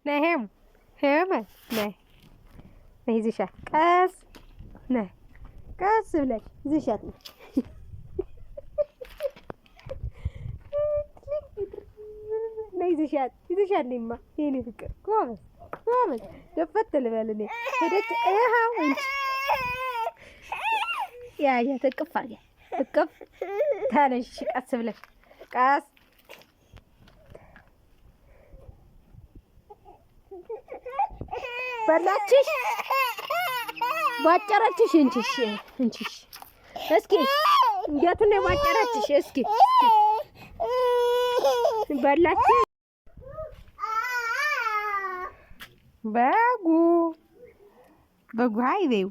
ነይ ሄመን ነይ ይዝሻት ቀስ ነይ ቀስ ብለሽ ይዝሻት ነይ ነይ ይዝሻት ነይማ የኔ ፍቅር ጎበዝ ደፈት ልበል እኔ ሄደች ይኸው እንጂ ያ እቅፍ አድርጊያት እቅፍ ተነሽ ቀስ ብለሽ ቀስ በላችሽ ባጨረችሽ እንቺሽ እስኪ እንዴት ነው ባጨረችሽ እስኪ በላችሽ በጉ ሃይ በይው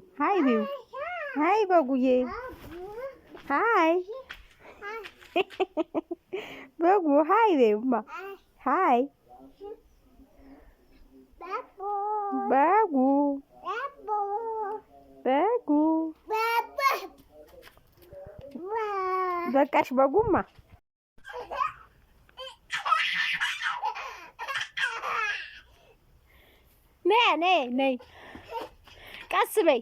ሃይ በጉዬ ሃይ በጉ ሃይ በይውማ ሃይ በጉ በቃሽ በጉማ ነይ ቀስ በይ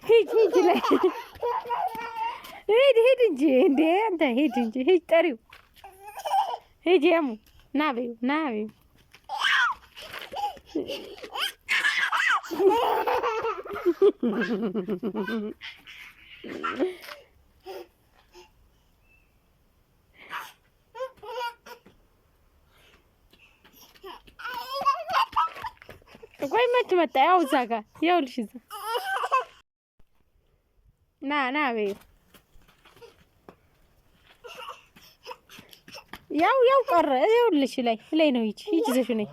ሂድ ላይ ሂድ እንጂ እንዴ አንተ ሂድ እንጂ ሂድ ጠሪው ሂድ የሙ ና በይው ቆይ መጣ ያው እዛ ጋር ይኸውልሽ እዛ ና በይው ያው ቀረ ይኸውልሽ ላይ ነው ሂጂ ይዘሽ ነይ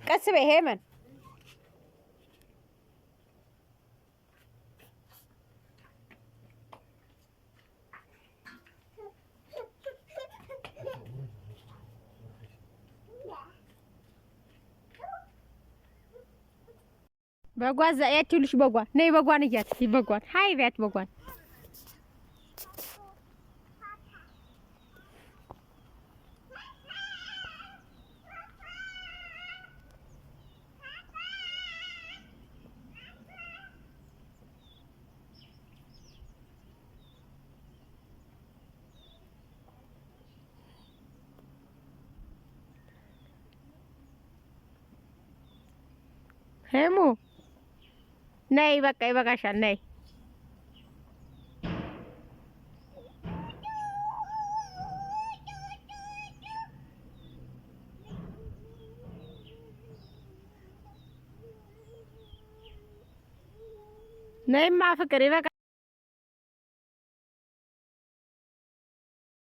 ቀስ በይ ሄመን በጓዛ ያቺልሽ በጓን ነይ በጓን እያት በጓን ሃይ ቢያት በጓን ሄሙ ነይ በቃ ይበቃሻል ነይ ነይማ ፍቅር ይበቃ